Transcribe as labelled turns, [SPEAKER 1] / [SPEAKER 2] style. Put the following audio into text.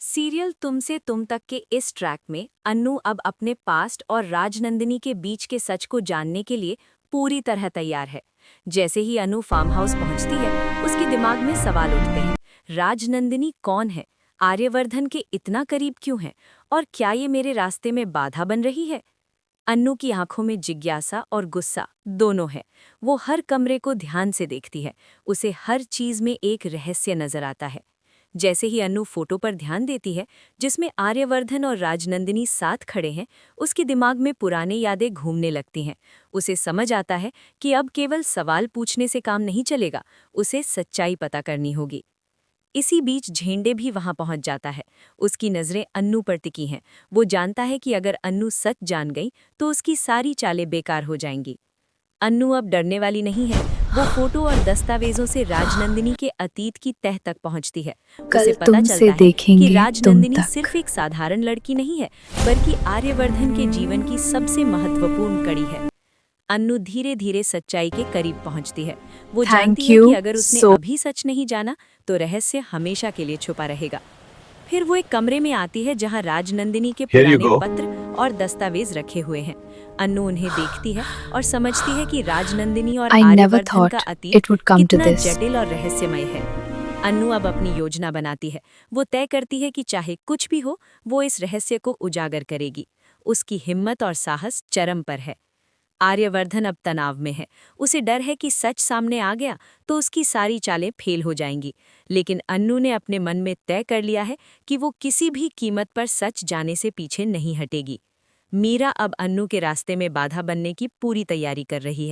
[SPEAKER 1] Serial तुमसे तुम तक के इस ट्रैक में अन्नू अब अपने पास्ट और राजनंदिनी के बीच के सच को जानने के लिए पूरी तरह तैयार है। जैसे ही अनु फार्म हाउस पहुंचती है, उसके दिमाग में सवाल उठते हैं। राजनंदिनी कौन है? आर्यवर्धन के इतना करीब क्यों है? और क्या ये मेरे रास्ते में बाधा बन रही है? अन्नू की आंखों में जिज्ञासा और गुस्सा दोनों है। वो हर कमरे को ध्यान से देखती है। उसे हर चीज में एक रहस्य नजर आता है। जैसे ही अन्नू फोटो पर ध्यान देती है, जिसमें आर्यवर्धन और राजनंदिनी साथ खड़े हैं, उसके दिमाग में पुरानी यादें घूमने लगती हैं। उसे समझ आता है कि अब केवल सवाल पूछने से काम नहीं चलेगा, उसे सच्चाई पता करनी होगी। इसी बीच झेंडे भी वहां पहुंच जाता है। उसकी नजरें अन्नू पर टिकी हैं। वो जानता है कि अगर अन्नू सच जान गई तो उसकी सारी चालें बेकार हो जाएंगी। अन्नू अब डरने वाली नहीं है। वो फोटो और दस्तावेजों से राजनंदिनी के अतीत की तह तक पहुंचती है। उसे
[SPEAKER 2] कल
[SPEAKER 1] पता
[SPEAKER 2] तुमसे
[SPEAKER 1] चलता है कि
[SPEAKER 2] देखेंगे तुम
[SPEAKER 1] राजनंदिनी
[SPEAKER 2] तक।
[SPEAKER 1] सिर्फ एक साधारण लड़की नहीं है, बल्कि आर्यवर्धन के जीवन की सबसे महत्वपूर्ण कड़ी है। अन्नू धीरे धीरे सच्चाई के करीब पहुंचती है। वो जानती
[SPEAKER 2] थैंक
[SPEAKER 1] है कि
[SPEAKER 2] यू
[SPEAKER 1] अगर उसने
[SPEAKER 2] सो।
[SPEAKER 1] अभी सच नहीं जाना तो रहस्य हमेशा के लिए छुपा रहेगा। फिर वो एक कमरे में आती है जहां राजनंदिनी के
[SPEAKER 3] Here you
[SPEAKER 1] पुराने
[SPEAKER 3] go.
[SPEAKER 1] पत्र और दस्तावेज रखे हुए हैं। अन्नू उन्हें देखती है और समझती है कि राजनंदिनी और
[SPEAKER 2] I never
[SPEAKER 1] आर्यवर्धन का
[SPEAKER 2] thought
[SPEAKER 1] अतीत
[SPEAKER 2] it would come to
[SPEAKER 1] कितना
[SPEAKER 2] this.
[SPEAKER 1] जटिल और रहस्यमय है। अन्नू अब अपनी योजना बनाती है। वो तय करती है कि चाहे कुछ भी हो, वो इस रहस्य को उजागर करेगी। उसकी हिम्मत और साहस चरम पर है। आर्यवर्धन अब तनाव में है। उसे डर है कि सच सामने आ गया तो उसकी सारी चालें फेल हो जाएंगी। लेकिन अन्नू ने अपने मन में तय कर लिया है कि वो किसी भी कीमत पर सच जाने से पीछे नहीं हटेगी। मीरा अब अन्नू के रास्ते में बाधा बनने की पूरी तैयारी कर रही है।